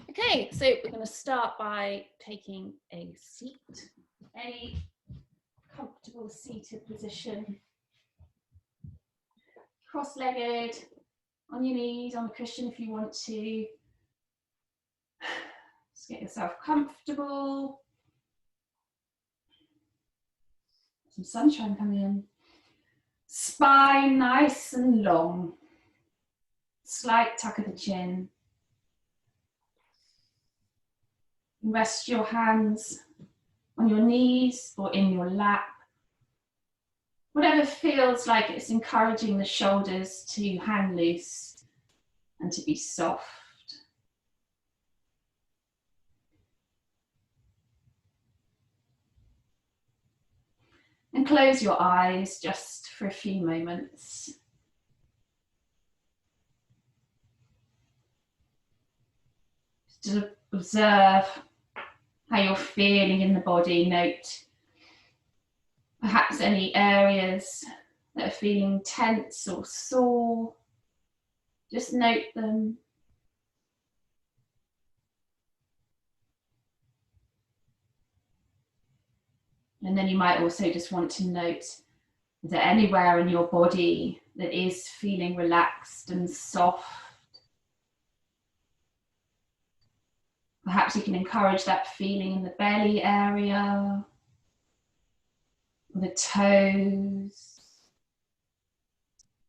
Okay, so we're going to start by taking a seat, a comfortable seated position, cross-legged, on your knees, on a cushion if you want to. Just get yourself comfortable. Some sunshine coming in. Spine nice and long. Slight tuck of the chin. Rest your hands on your knees or in your lap. Whatever feels like it's encouraging the shoulders to hang loose and to be soft. And close your eyes just for a few moments. Just to observe how you're feeling in the body. Note perhaps any areas that are feeling tense or sore. Just note them. And then you might also just want to note, is there anywhere in your body that is feeling relaxed and soft? Perhaps you can encourage that feeling in the belly area, the toes,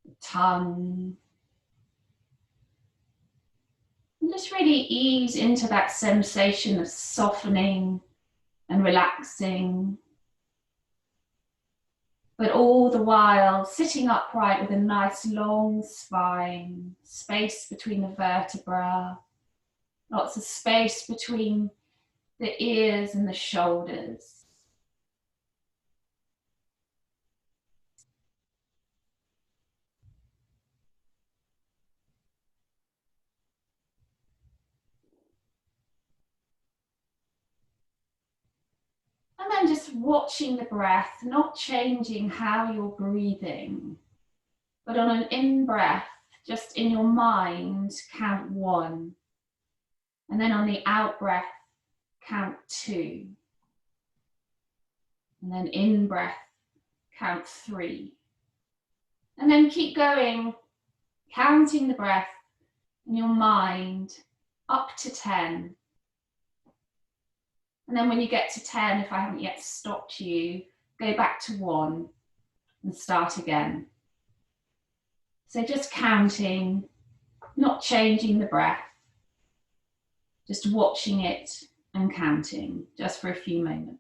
the tongue. And just really ease into that sensation of softening and relaxing. But all the while sitting upright with a nice long spine, space between the vertebra, lots of space between the ears and the shoulders. And then just watching the breath, not changing how you're breathing, but on an in-breath, just in your mind, count 1. And then on the out-breath, count 2. And then in-breath, count 3. And then keep going, counting the breath in your mind up to 10. And then when you get to 10, if I haven't yet stopped you, go back to 1 and start again. So just counting, not changing the breath, just watching it and counting just for a few moments.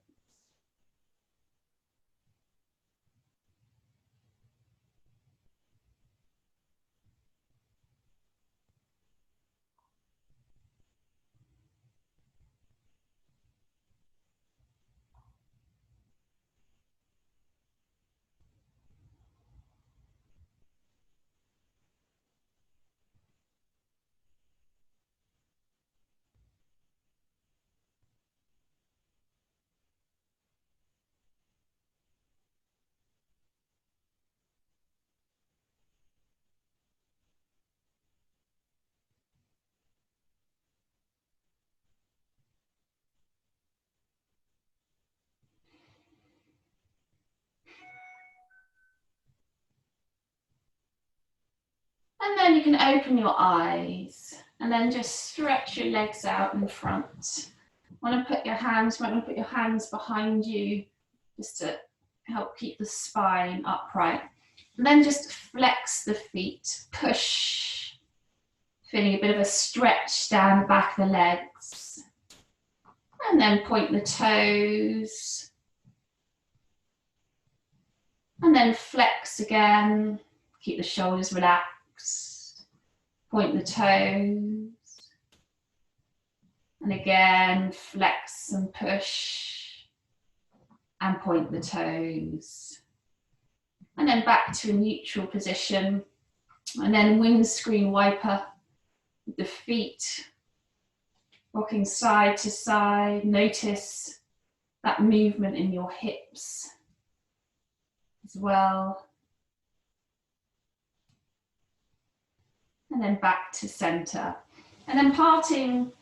And then you can open your eyes and then just stretch your legs out in front. You might want to put your hands behind you just to help keep the spine upright. And then just flex the feet, push, feeling a bit of a stretch down the back of the legs. And then point the toes. And then flex again, keep the shoulders relaxed. Point the toes. And again, flex and push. And point the toes. And then back to a neutral position. And then windscreen wiper with the feet rocking side to side. Notice that movement in your hips as well. And then back to center. And then parting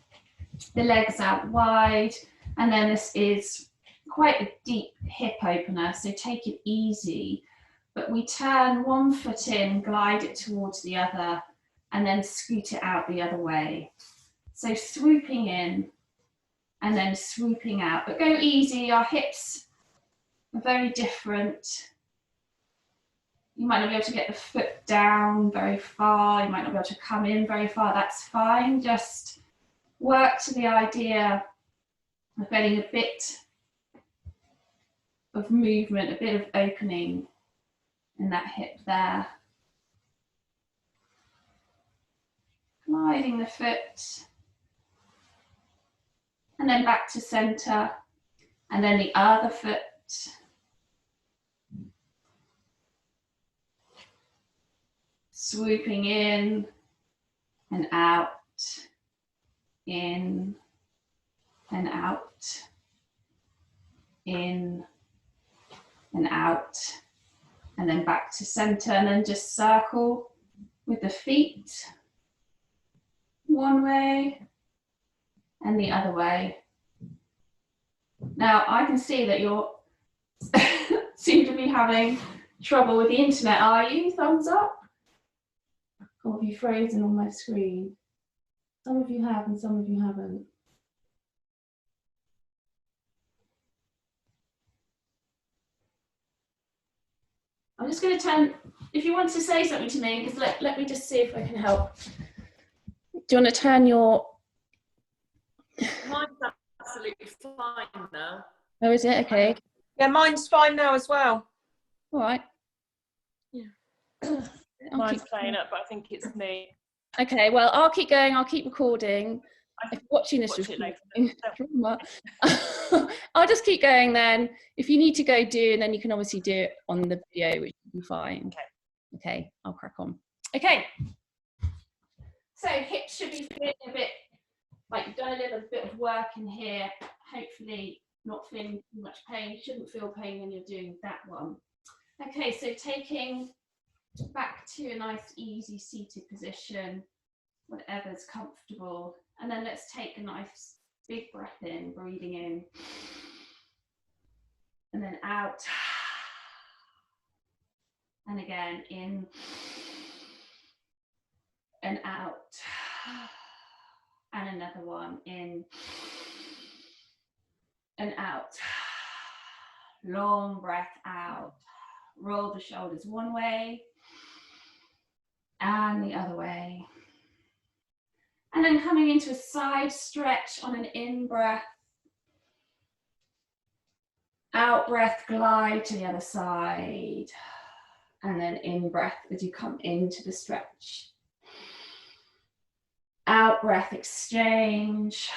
the legs out wide, and then this is quite a deep hip opener, so take it easy. But we turn one foot in, glide it towards the other, and then scoot it out the other way. So swooping in and then swooping out, but go easy. Our hips are very different. You might not be able to get the foot down very far. You might not be able to come in very far. That's fine. Just work to the idea of getting a bit of movement, a bit of opening in that hip there. Gliding the foot. And then back to center. And then the other foot. Swooping in and out, in and out, in and out, and then back to center, and then just circle with the feet one way and the other way. Now I can see that you're seem to be having trouble with the internet. Are you? Thumbs up? Or have you frozen on my screen? Some of you have and some of you haven't. I'm just going to turn, if you want to say something to me, because let me just see if I can help. Do you want to turn your... Mine's absolutely fine now. Oh, is it? Okay. Yeah, mine's fine now as well. All right. Yeah. Mine's playing up, but I think it's me. Okay, well, I'll keep going. I'll keep recording. If you're watching this I'll just keep going then. If you need to go do, and then you can obviously do it on the video, which will be fine. Okay, I'll crack on. Okay. So hips should be feeling a bit like you've done a little bit of work in here. Hopefully not feeling too much pain. You shouldn't feel pain when you're doing that one. Okay, so taking back to a nice easy seated position, whatever's comfortable. And then let's take a nice big breath in, breathing in. And then out. And again, in and out. And another one, in and out. Long breath out. Roll the shoulders one way and the other way. And then coming into a side stretch on an in-breath. Out-breath, glide to the other side. And then in-breath as you come into the stretch. Out-breath, exchange.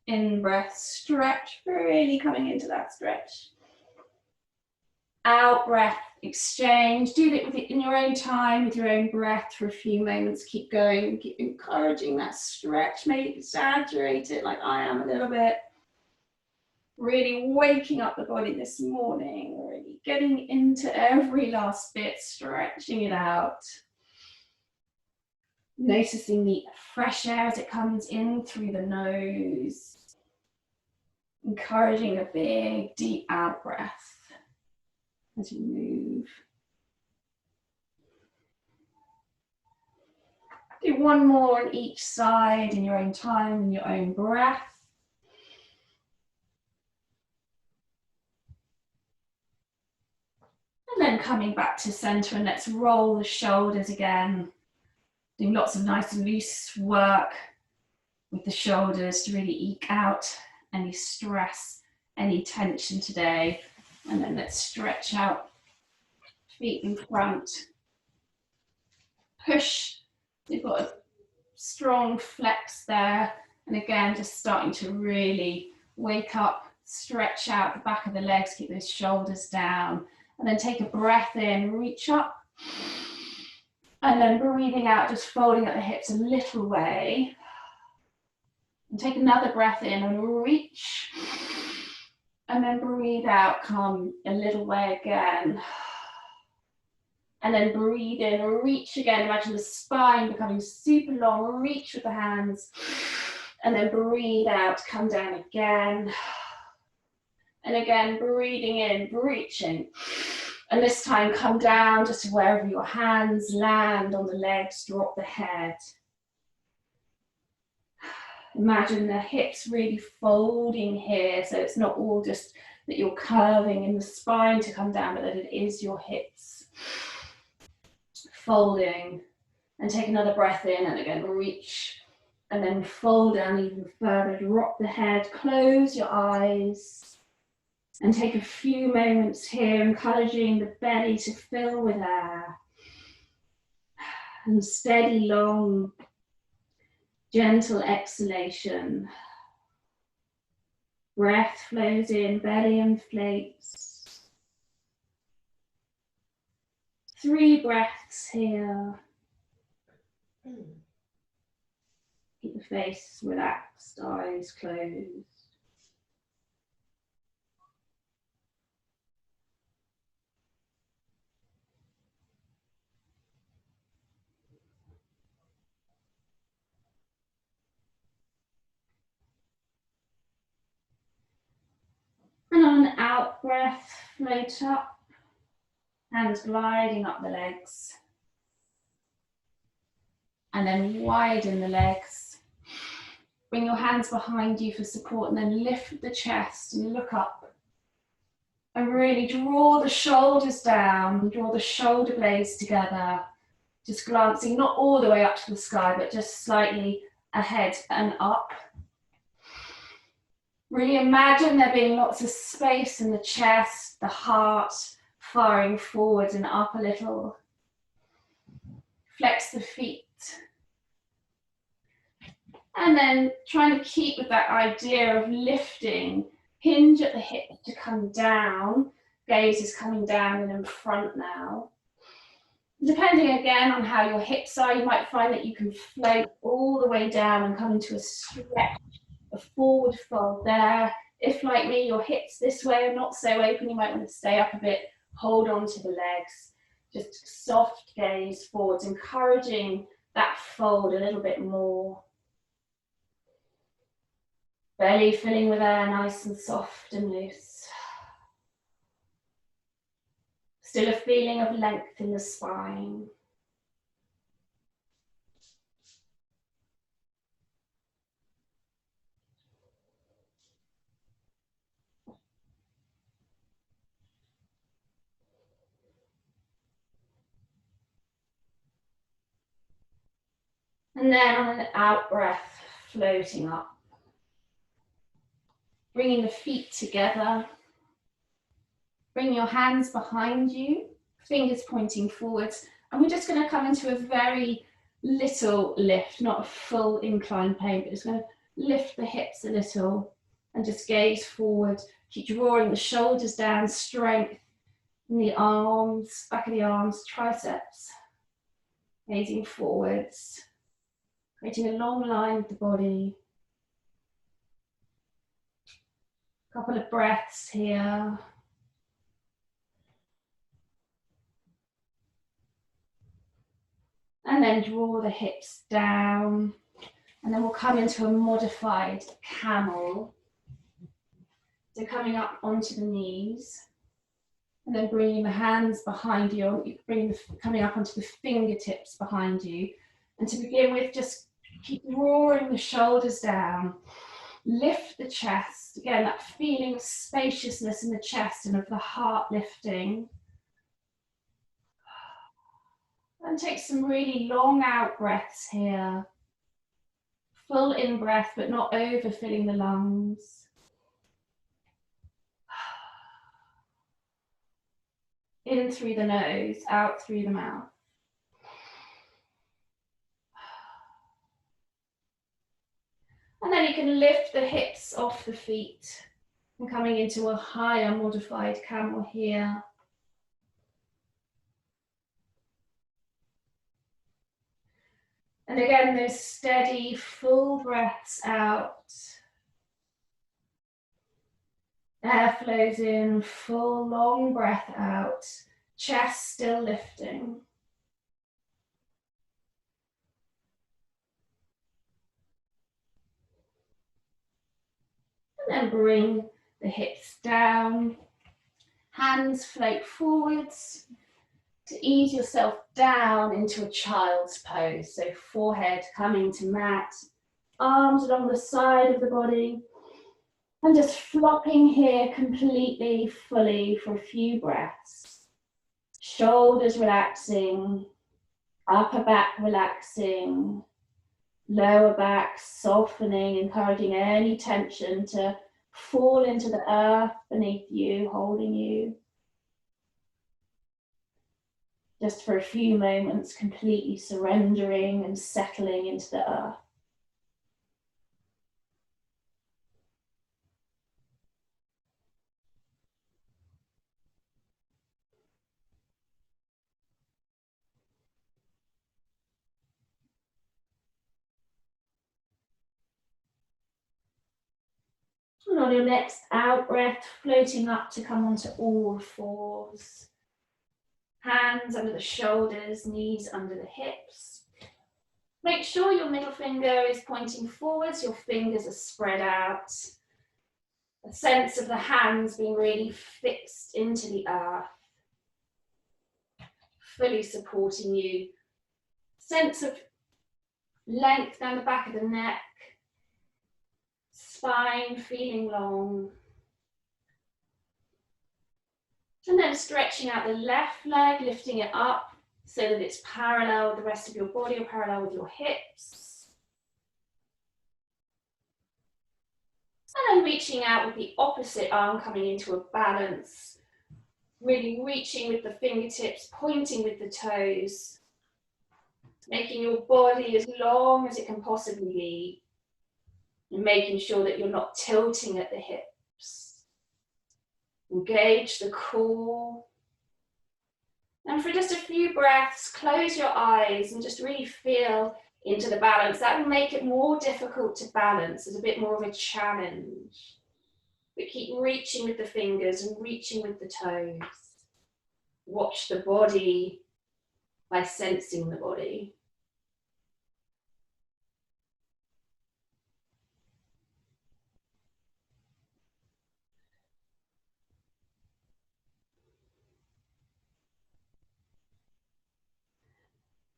In-breath, stretch, really coming into that stretch. Out breath, exchange. Do it in your own time, with your own breath for a few moments. Keep going, keep encouraging that stretch. Maybe exaggerate it like I am a little bit. Really waking up the body this morning, really getting into every last bit, stretching it out. Noticing the fresh air as it comes in through the nose. Encouraging a big, deep out breath as you move. Do one more on each side in your own time, in your own breath. And then coming back to center, and let's roll the shoulders again. Doing lots of nice loose work with the shoulders to really eke out any stress, any tension today. And then let's stretch out, feet in front. Push, you've got a strong flex there. And again, just starting to really wake up, stretch out the back of the legs, keep those shoulders down. And then take a breath in, reach up. And then breathing out, just folding up the hips a little way. And take another breath in and reach. And then breathe out, come a little way again. And then breathe in, reach again. Imagine the spine becoming super long. Reach with the hands. And then breathe out, come down again. And again, breathing in, reaching. And this time come down just to wherever your hands land on the legs, drop the head. Imagine the hips really folding here, so it's not all just that you're curving in the spine to come down, but that it is your hips folding. And take another breath in, and again reach, and then fold down even further, drop the head, close your eyes, and take a few moments here, encouraging the belly to fill with air. And steady, long, gentle exhalation. Breath flows in, belly inflates. 3 breaths here. Keep the face relaxed, eyes closed. And on an out breath, float up, hands gliding up the legs. And then widen the legs. Bring your hands behind you for support, and then lift the chest and look up. And really draw the shoulders down, draw the shoulder blades together. Just glancing, not all the way up to the sky, but just slightly ahead and up. Really imagine there being lots of space in the chest, the heart firing forward and up a little. Flex the feet. And then trying to keep with that idea of lifting, hinge at the hip to come down. Gaze is coming down and in front now. Depending again on how your hips are, you might find that you can float all the way down and come into a stretch, a forward fold there. If, like me, your hips this way are not so open, you might want to stay up a bit, hold on to the legs. Just soft gaze forwards, encouraging that fold a little bit more. Belly filling with air, nice and soft and loose. Still a feeling of length in the spine. And then on an out breath, floating up. Bringing the feet together. Bring your hands behind you, fingers pointing forwards. And we're just going to come into a very little lift, not a full incline plane, but just going to lift the hips a little and just gaze forward. Keep drawing the shoulders down, strength in the arms, back of the arms, triceps. Gazing forwards, creating a long line with the body. Couple of breaths here. And then draw the hips down. And then we'll come into a modified camel. So coming up onto the knees. And then bringing the hands behind you, coming up onto the fingertips behind you. And to begin with, just keep drawing the shoulders down. Lift the chest. Again, that feeling of spaciousness in the chest and of the heart lifting. And take some really long out breaths here. Full in breath, but not overfilling the lungs. In through the nose, out through the mouth. And then you can lift the hips off the feet and coming into a higher modified camel here. And again, those steady, full breaths out. Air flows in, full, long breath out. Chest still lifting. then bring the hips down, hands float forwards to ease yourself down into a child's pose. So forehead coming to mat, arms along the side of the body, and just flopping here completely, fully for a few breaths. Shoulders relaxing, upper back relaxing, lower back softening, encouraging any tension to fall into the earth beneath you, holding you. Just for a few moments, completely surrendering and settling into the earth. And on your next out breath, floating up to come onto all fours. Hands under the shoulders, knees under the hips. Make sure your middle finger is pointing forwards, your fingers are spread out. A sense of the hands being really fixed into the earth, fully supporting you. Sense of length down the back of the neck, spine feeling long. And then stretching out the left leg, lifting it up so that it's parallel with the rest of your body or parallel with your hips. And then reaching out with the opposite arm, coming into a balance. Really reaching with the fingertips, pointing with the toes. Making your body as long as it can possibly be. And making sure that you're not tilting at the hips. Engage the core. And for just a few breaths, close your eyes and just really feel into the balance. That will make it more difficult to balance. It's a bit more of a challenge. But keep reaching with the fingers and reaching with the toes. Watch the body by sensing the body.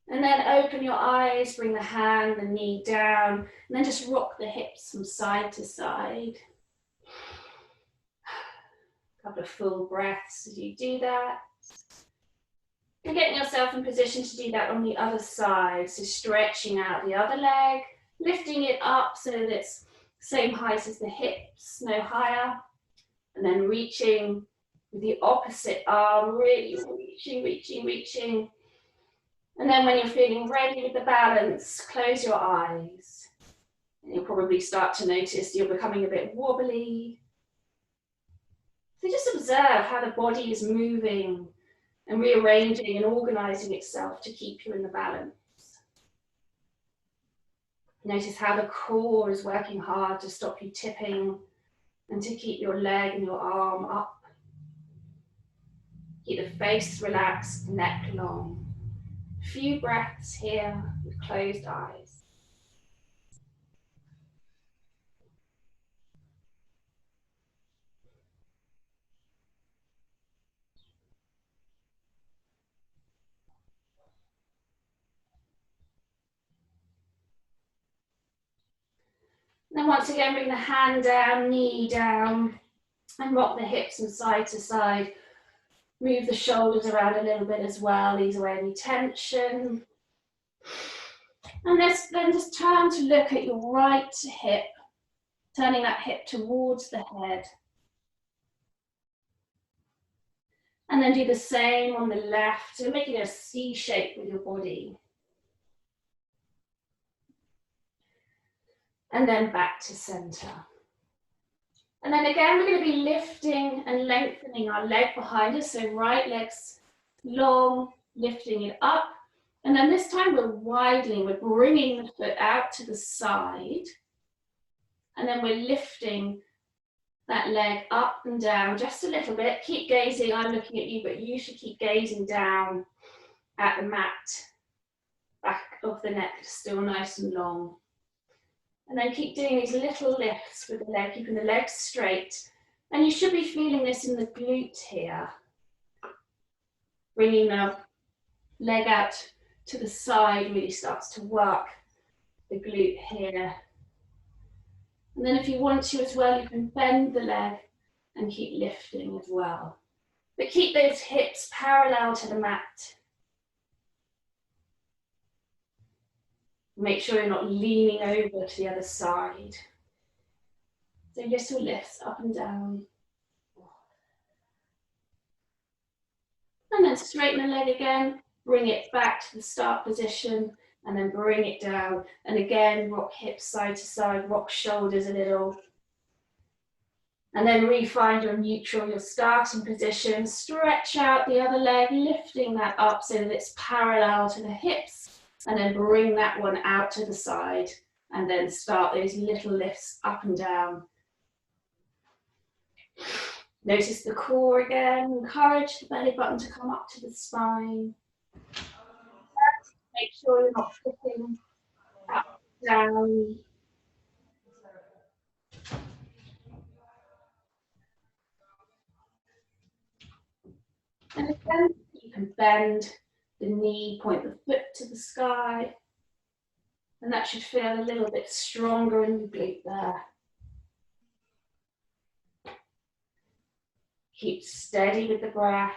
And then open your eyes, bring the hand, the knee down, and then just rock the hips from side to side. A couple of full breaths as you do that. And getting yourself in position to do that on the other side. So stretching out the other leg, lifting it up so that it's same height as the hips, no higher. And then reaching with the opposite arm, really reaching. And then when you're feeling ready with the balance, close your eyes. And you'll probably start to notice you're becoming a bit wobbly. So just observe how the body is moving and rearranging and organizing itself to keep you in the balance. Notice how the core is working hard to stop you tipping and to keep your leg and your arm up. Keep the face relaxed, neck long. A few breaths here with closed eyes. Then once again, bring the hand down, knee down, and rock the hips from side to side. Move the shoulders around a little bit as well, ease away any tension. And then just turn to look at your right hip, turning that hip towards the head. And then do the same on the left, so making a C shape with your body. And then back to center. And then again, we're going to be lifting and lengthening our leg behind us. So right leg's long, lifting it up. And then this time we're widening, we're bringing the foot out to the side. And then we're lifting that leg up and down just a little bit. Keep gazing, I'm looking at you, but you should keep gazing down at the mat. Back of the neck still nice and long. And then keep doing these little lifts with the leg, keeping the legs straight. And you should be feeling this in the glute here. Bringing the leg out to the side really starts to work the glute here. And then if you want to as well, you can bend the leg and keep lifting as well. But keep those hips parallel to the mat. Make sure you're not leaning over to the other side. So little lifts up and down. And then straighten the leg again, bring it back to the start position, and then bring it down. And again, rock hips side to side, rock shoulders a little. And then re-find your neutral, your starting position. Stretch out the other leg, lifting that up so that it's parallel to the hips. And then bring that one out to the side. And then start those little lifts up and down. Notice the core again. Encourage the belly button to come up to the spine. Make sure you're not flipping up, down. And again, you can bend the knee, point the foot to the sky. And that should feel a little bit stronger in the glute there. Keep steady with the breath.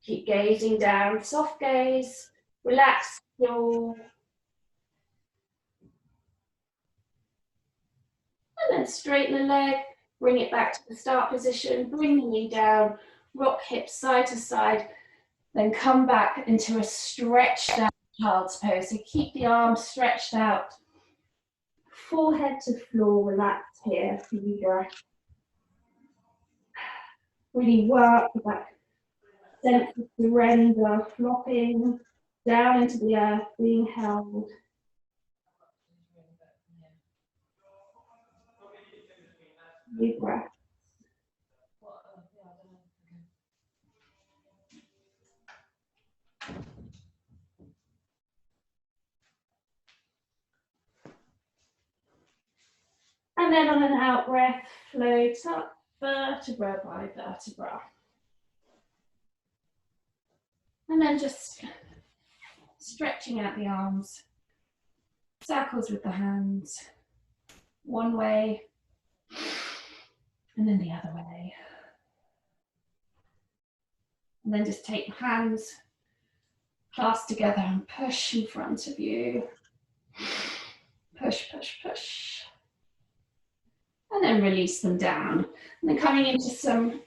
Keep gazing down, soft gaze, relax your. And then straighten the leg, bring it back to the start position, bring the knee down, rock hips side to side, then come back into a stretched out child's pose. So keep the arms stretched out, forehead to floor, relax here for you breath. Really work with that sense of surrender, flopping down into the earth, being held. Deep breath. And then on an out breath, float up vertebra by vertebra. And then just stretching out the arms, circles with the hands, one way, and then the other way. And then just take hands, clasp together and push in front of you. Push, push, push. And then release them down. And then coming into some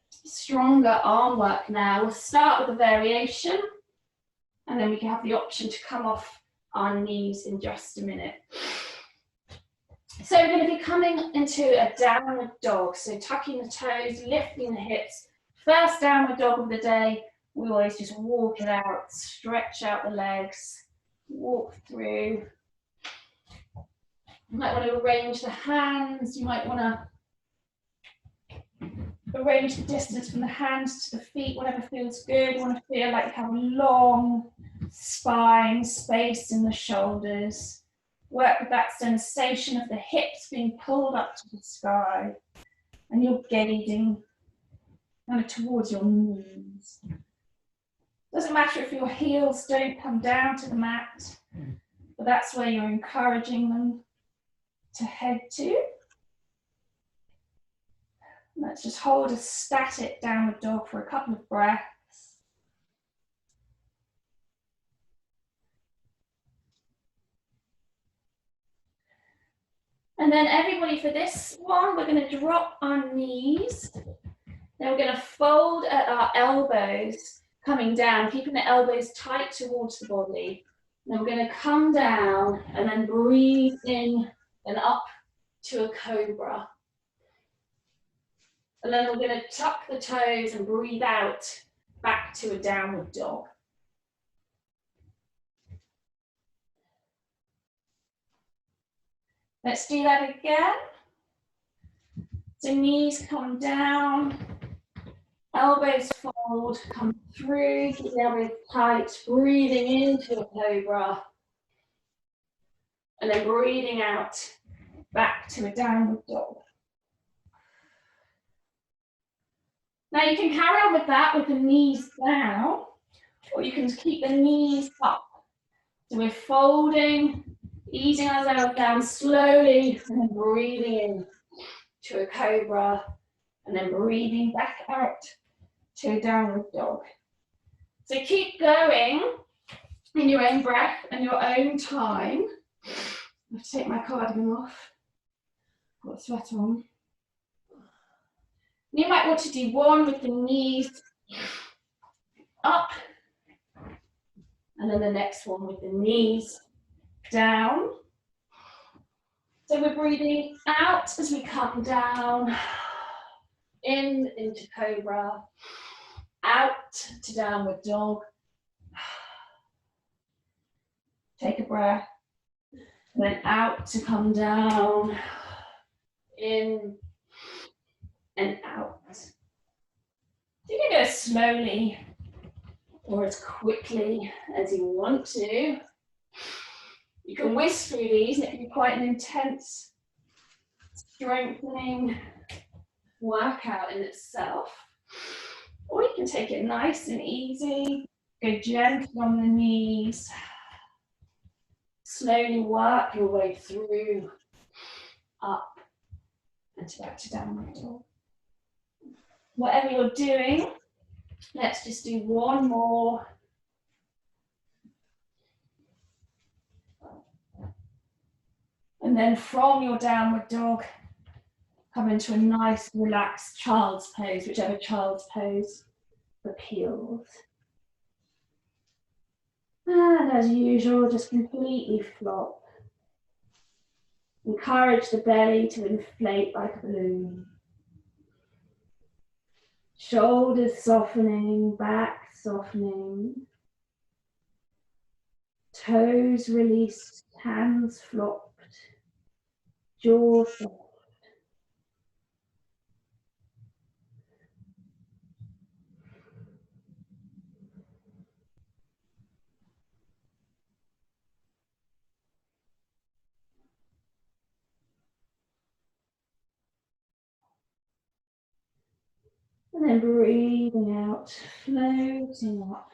stronger arm work now. We'll start with a variation, and then we can have the option to come off our knees in just a minute. So we're going to be coming into a downward dog. So tucking the toes, lifting the hips. First downward dog of the day. We always just walk it out, stretch out the legs, walk through. You might want to arrange the hands. You might want to arrange the distance from the hands to the feet, whatever feels good. You want to feel like you have a long spine, space in the shoulders. Work with that sensation of the hips being pulled up to the sky, and you're gazing kind of towards your knees. Doesn't matter if your heels don't come down to the mat, but that's where you're encouraging them to head to. Let's just hold a static downward dog for a couple of breaths. And then everybody, for this one, we're going to drop our knees. Then we're going to fold at our elbows, coming down, keeping the elbows tight towards the body. Then we're going to come down and then breathe in and up to a cobra. And then we're going to tuck the toes and breathe out back to a downward dog. Let's do that again. So knees come down, elbows fold, come through, keep the elbows tight, breathing into a cobra. And then breathing out back to a downward dog. Now you can carry on with that with the knees down, or you can keep the knees up. So we're folding, easing ourselves down slowly, and then breathing in to a cobra, and then breathing back out to a downward dog. So keep going in your own breath and your own time. I have to take my cardigan off. Got a sweat on. You might want to do one with the knees up, and then the next one with the knees down. So we're breathing out as we come down, into cobra, out to downward dog. Take a breath, and then out to come down, in and out. You can go slowly or as quickly as you want to. You can whisk through these, and it can be quite an intense, strengthening workout in itself. Or you can take it nice and easy, go gentle on the knees, slowly work your way through, up, and back to downward dog. Whatever you're doing, let's just do one more. And then from your downward dog, come into a nice, relaxed child's pose, whichever child's pose appeals. And as usual, just completely flop. Encourage the belly to inflate like a balloon. Shoulders softening, back softening. Toes released, hands flopped. Jaw soft. And then breathing out, floating up.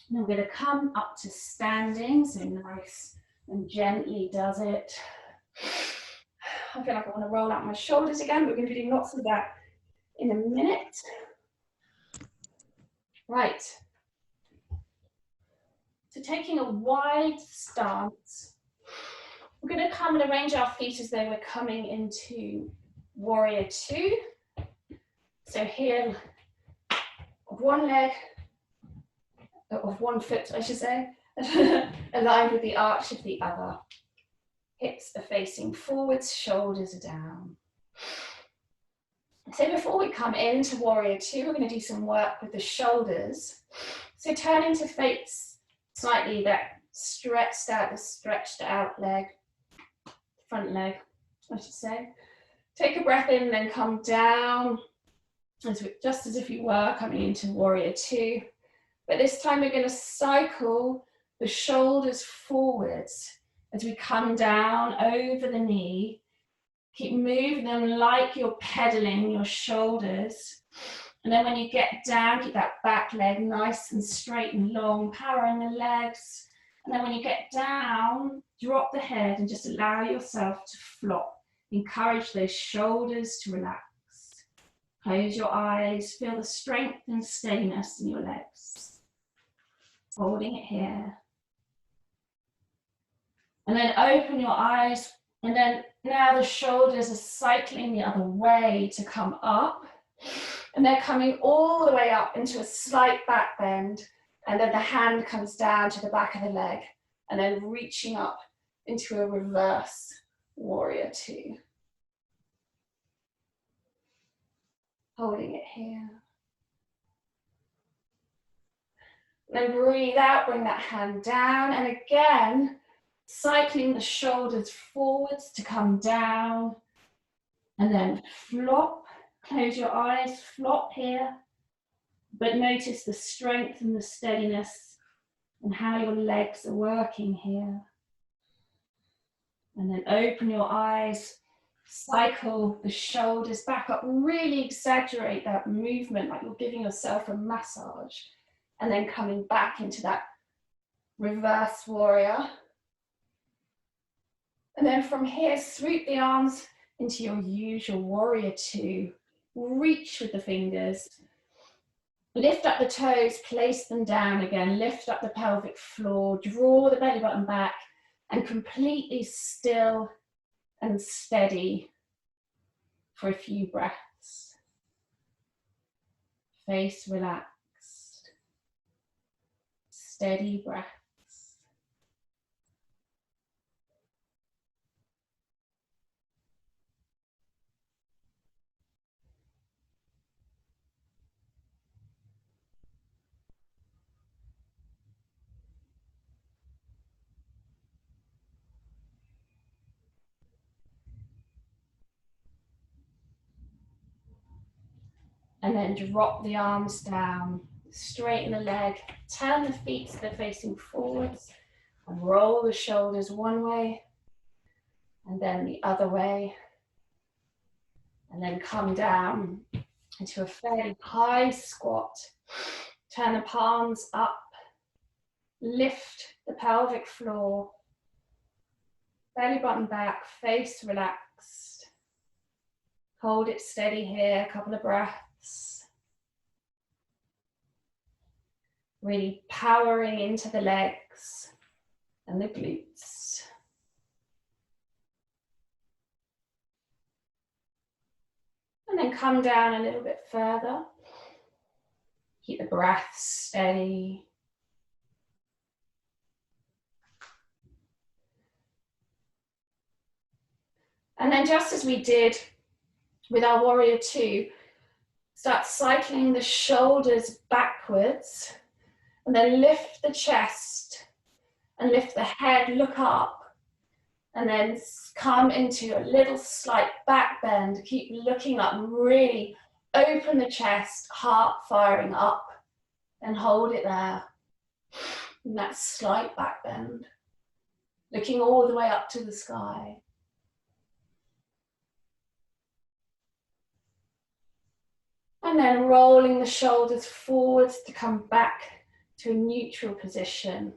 And I'm going to come up to standing, so nice and gently does it. I feel like I want to roll out my shoulders again, but we're going to be doing lots of that in a minute. Right. So taking a wide stance, we're going to come and arrange our feet as though we're coming into warrior two. So heel of one leg, of one foot, I should say, aligned with the arch of the other. Hips are facing forwards, shoulders are down. So before we come into warrior two, we're going to do some work with the shoulders. So turning to face slightly that stretched out leg, front leg, I should say. Take a breath in and then come down, just as if you were coming into warrior two. But this time we're going to cycle the shoulders forwards as we come down over the knee. Keep moving them like you're pedaling your shoulders. And then when you get down, keep that back leg nice and straight and long, powering the legs. And then when you get down, drop the head and just allow yourself to flop. Encourage those shoulders to relax. Close your eyes, feel the strength and steadiness in your legs. Holding it here. And then open your eyes, and then now the shoulders are cycling the other way to come up. And they're coming all the way up into a slight back bend, and then the hand comes down to the back of the leg, and then reaching up into a reverse warrior two. Holding it here. Then breathe out, bring that hand down, and again, cycling the shoulders forwards to come down, and then flop, close your eyes, flop here, but notice the strength and the steadiness and how your legs are working here. And then open your eyes, cycle the shoulders back up, really exaggerate that movement like you're giving yourself a massage. And then coming back into that reverse warrior. And then from here, swoop the arms into your usual warrior two. Reach with the fingers. Lift up the toes, place them down again. Lift up the pelvic floor, draw the belly button back, and completely still and steady for a few breaths. Face relaxed. Steady breath. And then drop the arms down, straighten the leg, turn the feet so they're facing forwards, and roll the shoulders one way, and then the other way, and then come down into a fairly high squat. Turn the palms up, lift the pelvic floor, belly button back, face relaxed. Hold it steady here, a couple of breaths. Really powering into the legs and the glutes. And then come down a little bit further. Keep the breath steady. And then just as we did with our warrior two, start cycling the shoulders backwards and then lift the chest and lift the head, look up, and then come into a little slight back bend. Keep looking up, really open the chest, heart firing up, and hold it there. And that slight back bend, looking all the way up to the sky. And then rolling the shoulders forwards to come back to a neutral position.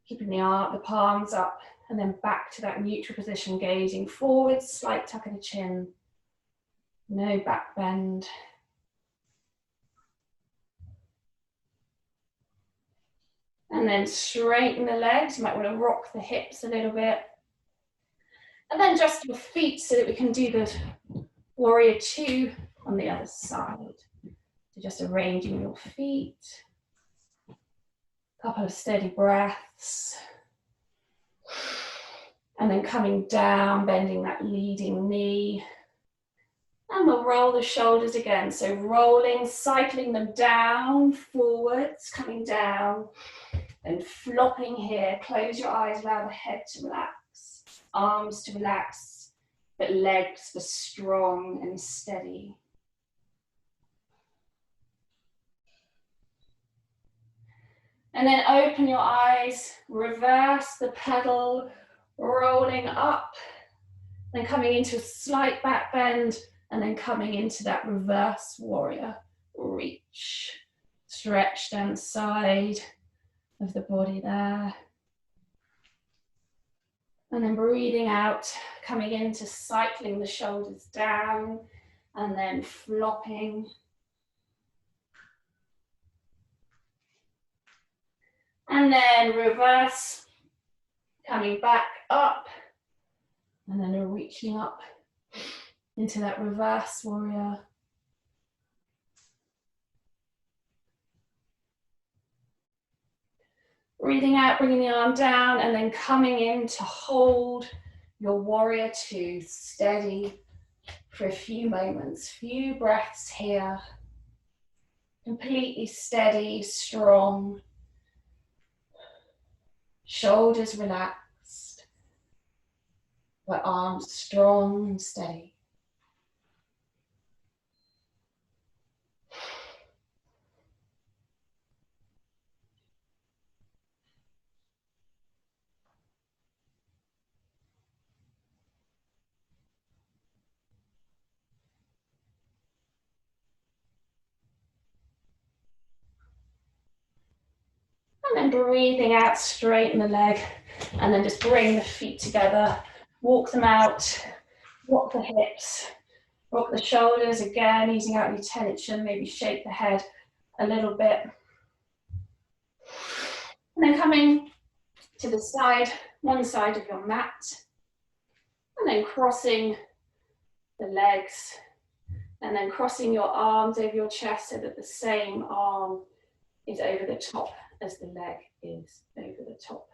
Keeping the palms up and then back to that neutral position, gazing forwards, slight tuck of the chin. No back bend. And then straighten the legs. You might want to rock the hips a little bit. And then just your feet so that we can do the warrior two on the other side. So just arranging your feet. Couple of steady breaths. And then coming down, bending that leading knee. And we'll roll the shoulders again. So rolling, cycling them down, forwards, coming down, and flopping here. Close your eyes, allow the head to relax, arms to relax, but legs are strong and steady. And then open your eyes, reverse the pedal, rolling up, then coming into a slight back bend, and then coming into that reverse warrior. Reach, stretch down the side of the body there. And then breathing out, coming into cycling the shoulders down, and then flopping. And then reverse, coming back up, and then reaching up into that reverse warrior. Breathing out, bringing the arm down, and then coming in to hold your warrior two steady for a few moments, few breaths here. Completely steady, strong. Shoulders relaxed, but arms strong and steady. then breathing out, straighten the leg, and then just bring the feet together, walk them out, rock the hips, rock the shoulders, again, easing out any tension, maybe shake the head a little bit. And then coming to the side, one side of your mat, and then crossing the legs, and then crossing your arms over your chest so that the same arm is over the top as the leg is over the top.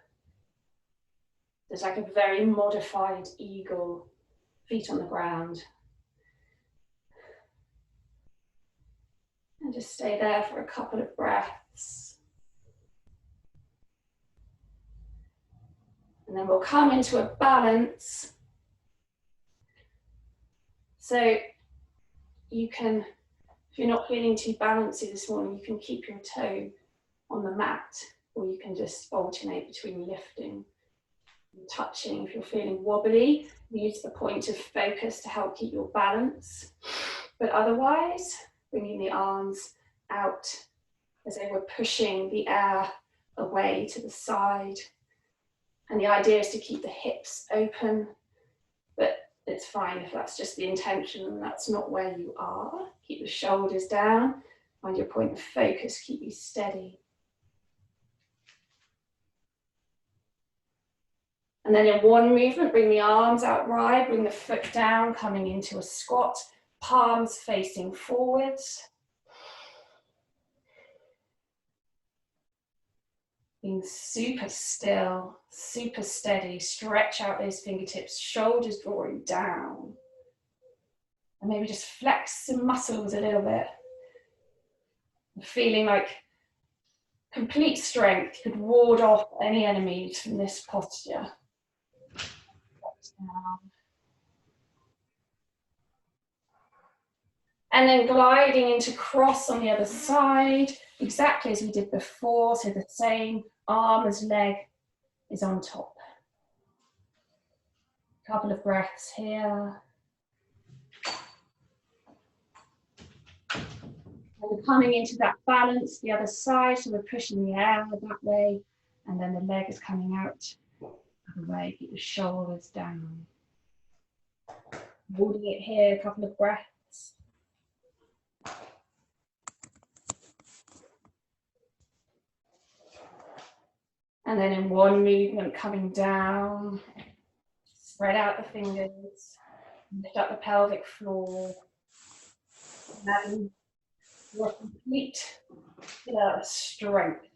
It's like a very modified eagle, feet on the ground. And just stay there for a couple of breaths. And then we'll come into a balance. So you can, if you're not feeling too bouncy this morning, you can keep your toe on the mat, or you can just alternate between lifting and touching. If you're feeling wobbly, use the point of focus to help keep your balance. But otherwise, bringing the arms out as though we're pushing the air away to the side. And the idea is to keep the hips open, but it's fine if that's just the intention and that's not where you are. Keep the shoulders down, find your point of focus, keep you steady. And then in one movement, bring the arms out wide, bring the foot down, coming into a squat, palms facing forwards. Being super still, super steady, stretch out those fingertips, shoulders drawing down. And maybe just flex some muscles a little bit. Feeling like complete strength could ward off any enemies from this posture. Down. And then gliding into cross on the other side, exactly as we did before, so the same arm as leg is on top. Couple of breaths here. And we're coming into that balance, the other side, so we're pushing the air that way, and then the leg is coming out the other way. Keep the shoulders down. Holding it here, a couple of breaths. And then in one movement, coming down, spread out the fingers, lift up the pelvic floor. And your complete strength.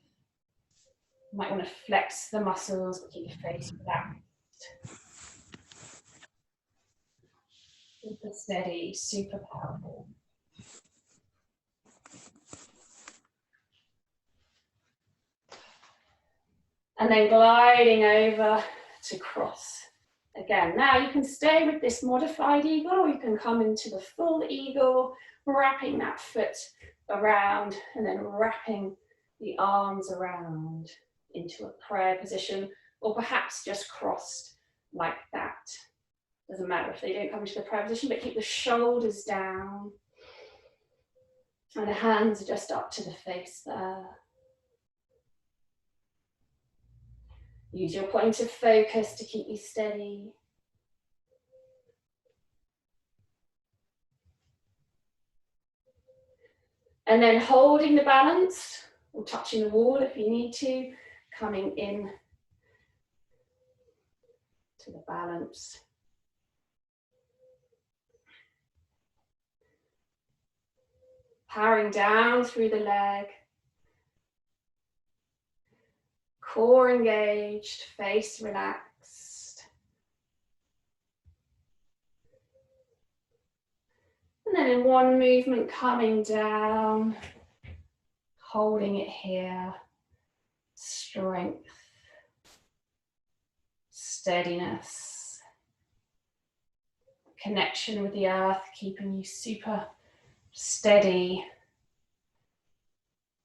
You might want to flex the muscles, but keep your face relaxed. Super steady, super powerful. And then gliding over to cross. Again, now you can stay with this modified eagle, or you can come into the full eagle, wrapping that foot around and then wrapping the arms around into a prayer position, or perhaps just crossed like that. Doesn't matter if they don't come into the prayer position, but keep the shoulders down and the hands just up to the face there. Use your point of focus to keep you steady. And then holding the balance, or touching the wall if you need to, coming in to the balance. Powering down through the leg. Core engaged, face relaxed. And then in one movement, coming down, holding it here. Strength, steadiness, connection with the earth, keeping you super steady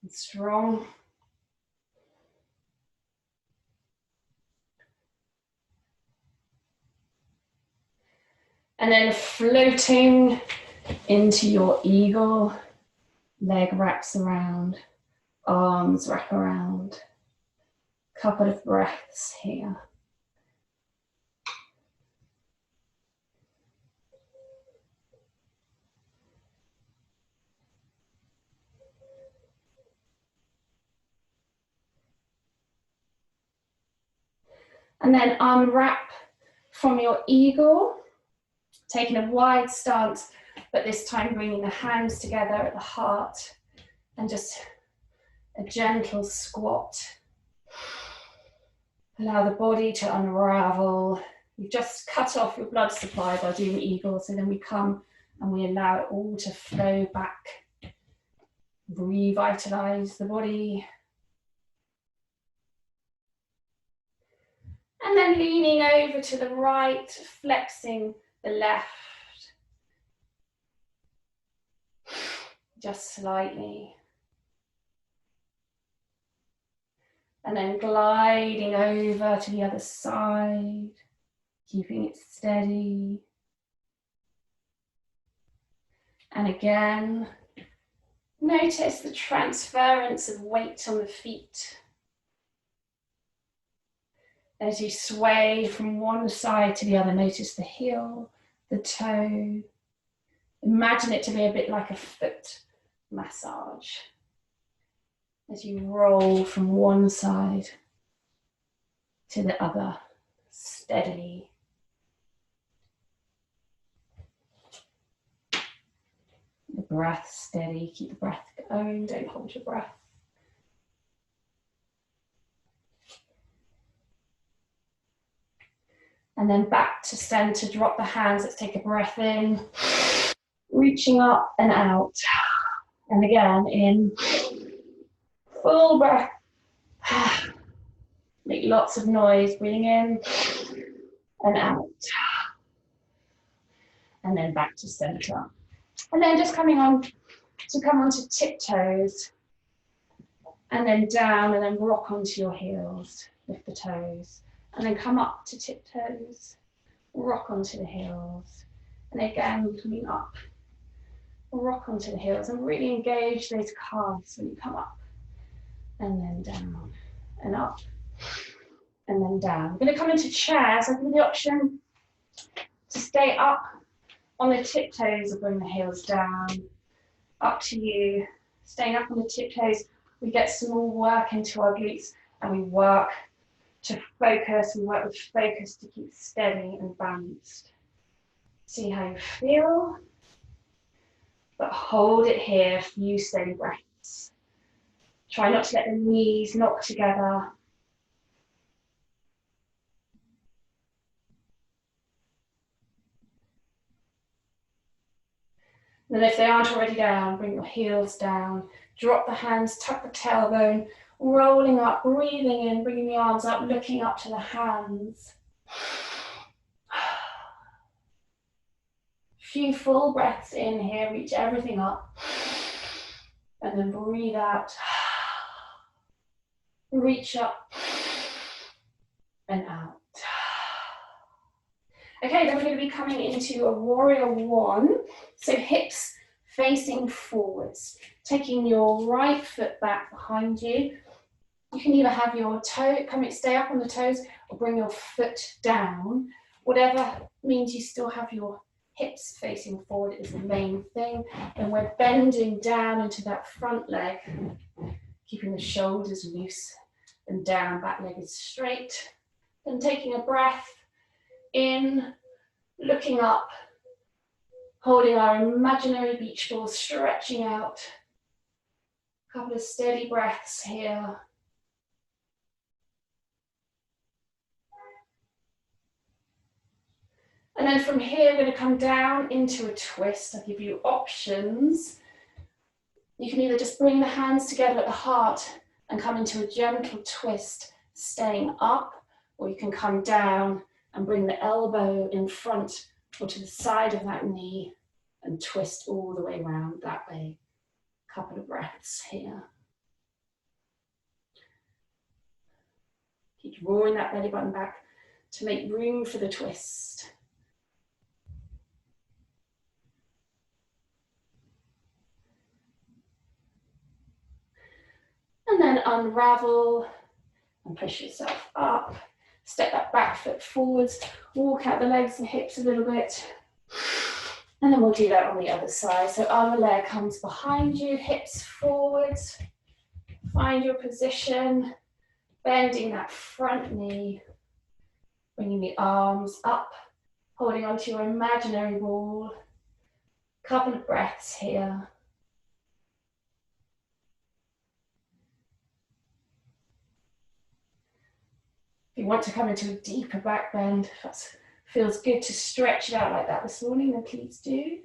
and strong. And then floating into your eagle, leg wraps around, arms wrap around. Couple of breaths here. And then unwrap from your eagle, taking a wide stance, but this time bringing the hands together at the heart and just a gentle squat. Allow the body to unravel. You've just cut off your blood supply by doing eagle, so then we come and we allow it all to flow back. Revitalize the body. And then leaning over to the right, flexing the left. Just slightly. And then gliding over to the other side, keeping it steady. And again, notice the transference of weight on the feet. As you sway from one side to the other, notice the heel, the toe. Imagine it to be a bit like a foot massage. As you roll from one side to the other, steadily. The breath steady, keep the breath going, don't hold your breath. And then back to center, drop the hands, let's take a breath in, reaching up and out. And again, in, full breath. Make lots of noise, breathing in and out. And then back to center. And then just coming on to come onto tiptoes. And then down and then rock onto your heels, lift the toes. And then come up to tiptoes, rock onto the heels. And again, coming up, rock onto the heels and really engage those calves when you come up. And then down and up and then down. We're going to come into chairs. I'll give you the option to stay up on the tiptoes or bring the heels down. Up to you. Staying up on the tiptoes, we get some more work into our glutes and we work to focus. We work with focus to keep steady and balanced. See how you feel, but hold it here, a few steady breaths. Try not to let the knees knock together. And if they aren't already down, bring your heels down. Drop the hands, tuck the tailbone, rolling up, breathing in, bringing the arms up, looking up to the hands. Few full breaths in here, reach everything up. And then breathe out. Reach up and out. Okay, then we're going to be coming into a warrior one. So hips facing forwards. Taking your right foot back behind you. You can either have your toe, stay up on the toes, or bring your foot down. Whatever means you still have your hips facing forward is the main thing. And we're bending down into that front leg, keeping the shoulders loose and down, back leg is straight. Then taking a breath in, looking up, holding our imaginary beach ball, stretching out. A couple of steady breaths here. And then from here, we're going to come down into a twist. I'll give you options. You can either just bring the hands together at the heart and come into a gentle twist, staying up, or you can come down and bring the elbow in front or to the side of that knee and twist all the way around that way. A couple of breaths here. Keep drawing that belly button back to make room for the twist. And then unravel and push yourself up. Step that back foot forwards, walk out the legs and hips a little bit. And then we'll do that on the other side. So other leg comes behind you, hips forwards. Find your position, bending that front knee, bringing the arms up, holding onto your imaginary wall. Couple of breaths here. If you want to come into a deeper back bend, if that feels good to stretch it out like that this morning, then please do.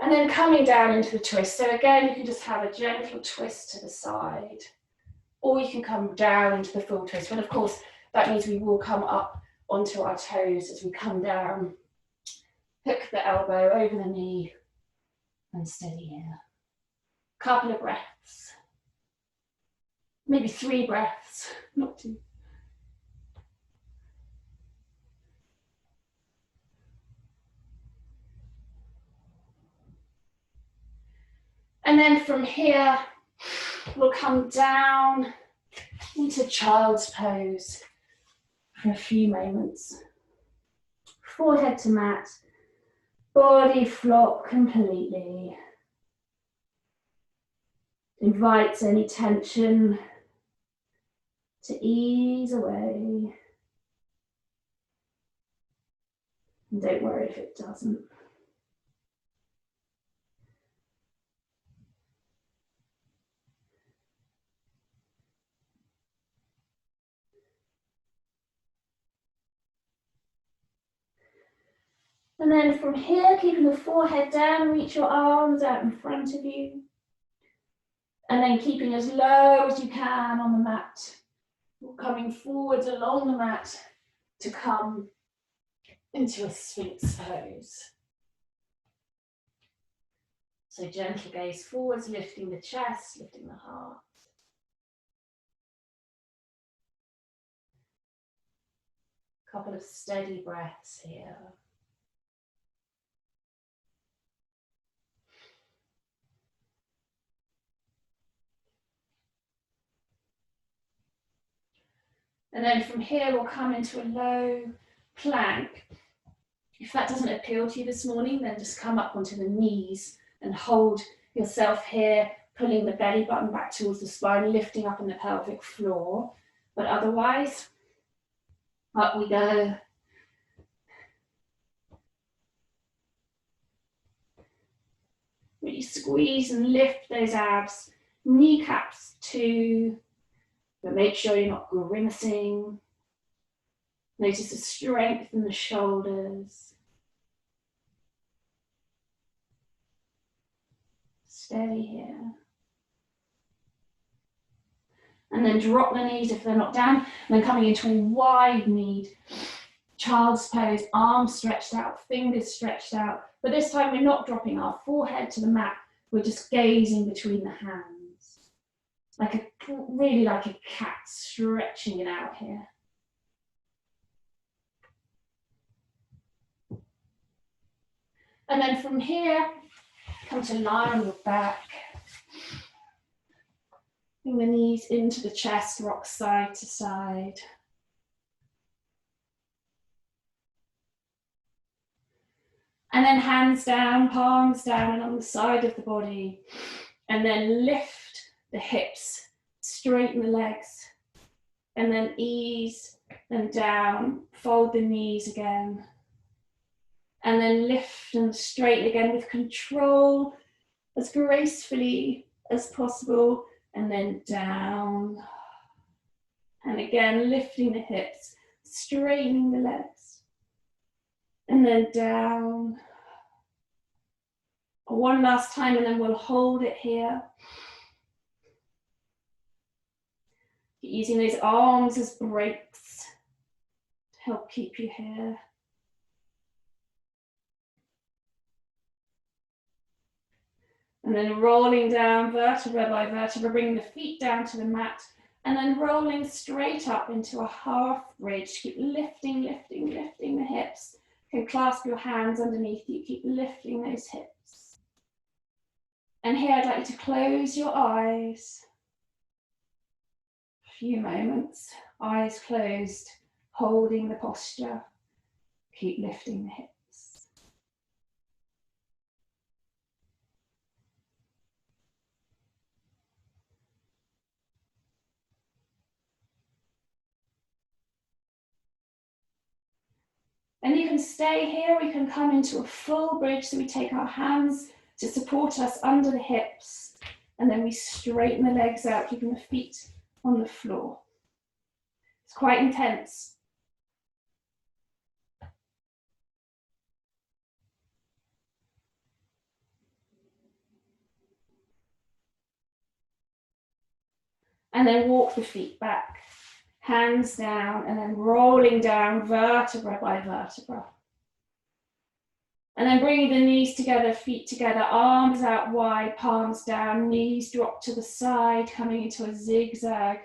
And then coming down into the twist. So again, you can just have a gentle twist to the side, or you can come down into the full twist. But of course, that means we will come up onto our toes as we come down. Hook the elbow over the knee and steady here. Couple of breaths. Maybe 3 breaths, not 2. And then from here, we'll come down into child's pose for a few moments. Forehead to mat, body flop completely. Invites any tension to ease away. And don't worry if it doesn't. And then from here, keeping the forehead down, reach your arms out in front of you. And then keeping as low as you can on the mat. Coming forwards along the mat to come into a Sphinx pose. So gentle gaze forwards, lifting the chest, lifting the heart. Couple of steady breaths here. And then from here, we'll come into a low plank. If that doesn't appeal to you this morning, then just come up onto the knees and hold yourself here, pulling the belly button back towards the spine, lifting up in the pelvic floor. But otherwise, up we go. Really squeeze and lift those abs, kneecaps too. But make sure you're not grimacing. Notice the strength in the shoulders. Steady here. And then drop the knees if they're not down. And then coming into a wide kneed child's pose, arms stretched out, fingers stretched out. But this time we're not dropping our forehead to the mat. We're just gazing between the hands. Really like a cat, stretching it out here. And then from here, come to lie on your back. Bring the knees into the chest, rock side to side. And then hands down, palms down and on the side of the body. And then lift the hips, straighten the legs, and then ease them down, fold the knees again, and then lift and straighten again with control, as gracefully as possible, and then down. And again, lifting the hips, straightening the legs, and then down. One last time, and then we'll hold it here. Using those arms as brakes to help keep you here. And then rolling down vertebra by vertebra, bringing the feet down to the mat, and then rolling straight up into a half bridge. Keep lifting, lifting, lifting the hips. You can clasp your hands underneath you, keep lifting those hips. And here I'd like you to close your eyes few moments, eyes closed, holding the posture. Keep lifting the hips. And you can stay here, we can come into a full bridge, so we take our hands to support us under the hips, and then we straighten the legs out, keeping the feet on the floor. It's quite intense. And then walk the feet back, hands down, and then rolling down vertebra by vertebra. And then bringing the knees together, feet together, arms out wide, palms down, knees drop to the side, coming into a zigzag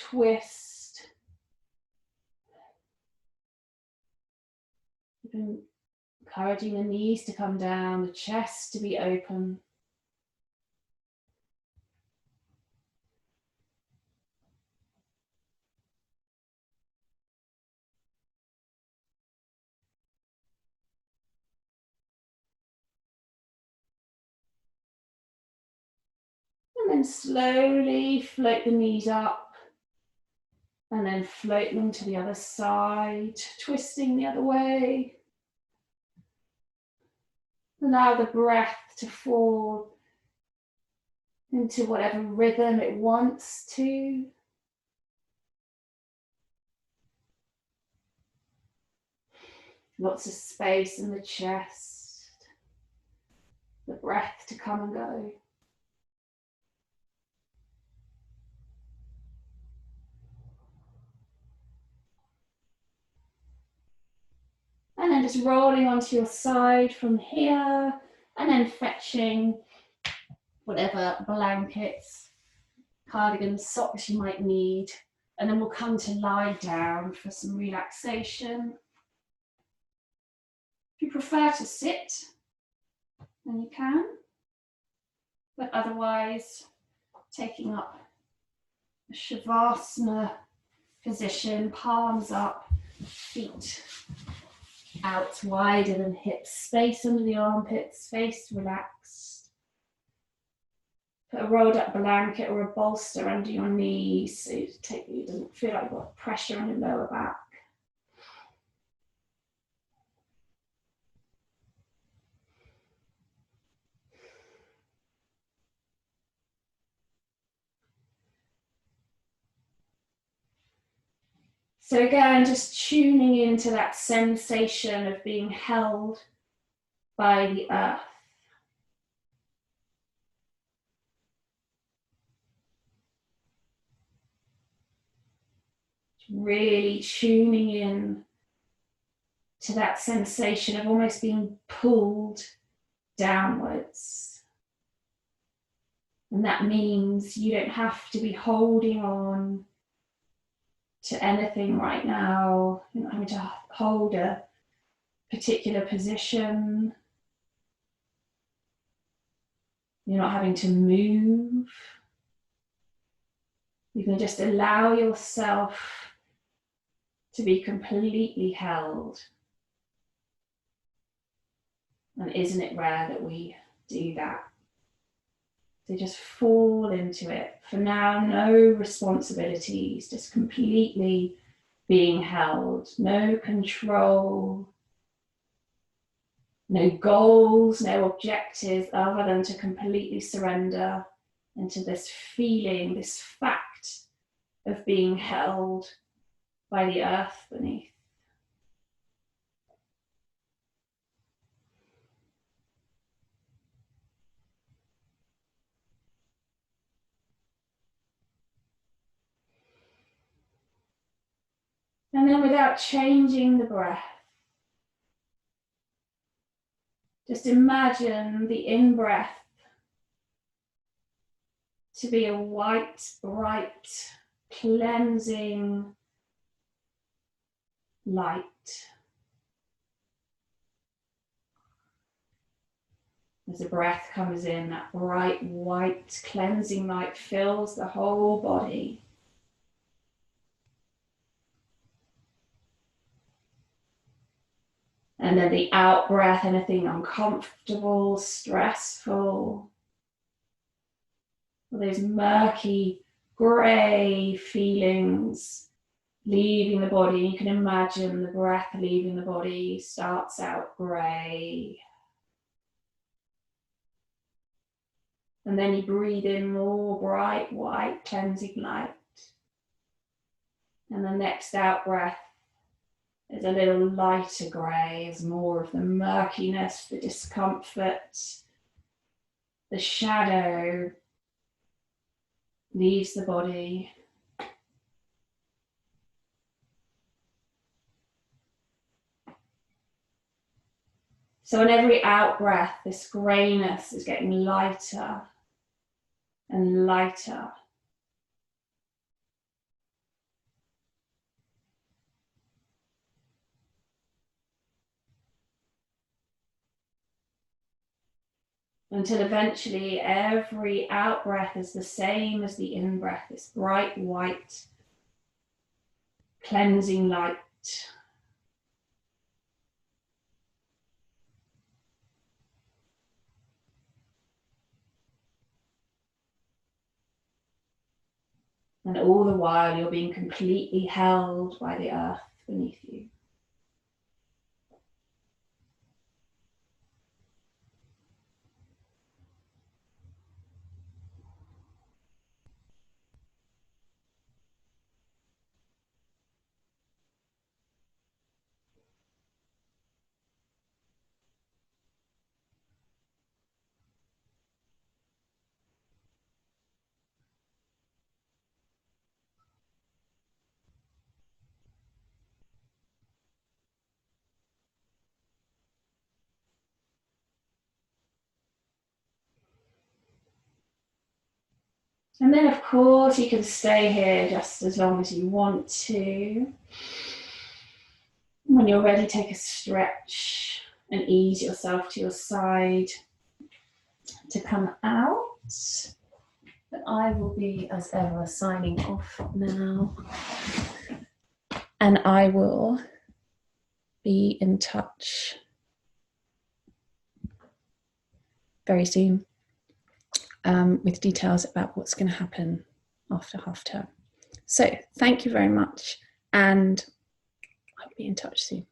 twist. Encouraging the knees to come down, the chest to be open. And then slowly float the knees up, and then float them to the other side, twisting the other way. Allow the breath to fall into whatever rhythm it wants to. Lots of space in the chest, the breath to come and go. And then just rolling onto your side from here, and then fetching whatever blankets, cardigans, socks you might need. And then we'll come to lie down for some relaxation. If you prefer to sit, then you can. But otherwise, taking up a Shavasana position, palms up, feet out wider than hips, space under the armpits, face relaxed. Put a rolled up blanket or a bolster under your knees so you don't feel like you've got pressure on your lower back. So again, just tuning into that sensation of being held by the earth. Really tuning in to that sensation of almost being pulled downwards. And that means you don't have to be holding on to anything right now. You're not having to hold a particular position. You're not having to move. You can just allow yourself to be completely held. And isn't it rare that we do that? So just fall into it. For now, no responsibilities, just completely being held. No control, no goals, no objectives, other than to completely surrender into this feeling, this fact of being held by the earth beneath. And then without changing the breath, just imagine the in-breath to be a white, bright, cleansing light. As the breath comes in, that bright, white, cleansing light fills the whole body. And then the out breath, anything uncomfortable, stressful, those murky, grey feelings leaving the body. You can imagine the breath leaving the body starts out grey. And then you breathe in more bright, white, cleansing light. And the next out breath is a little lighter grey, is more of the murkiness, the discomfort, the shadow leaves the body. So on every out breath, this greyness is getting lighter and lighter. Until eventually every out breath is the same as the in breath, this bright white, cleansing light. And all the while you're being completely held by the earth beneath you. And then of course you can stay here just as long as you want to. When you're ready, take a stretch and ease yourself to your side to come out. But I will be, as ever, signing off now. And I will be in touch very soon with details about what's going to happen after half term. So thank you very much, and I'll be in touch soon.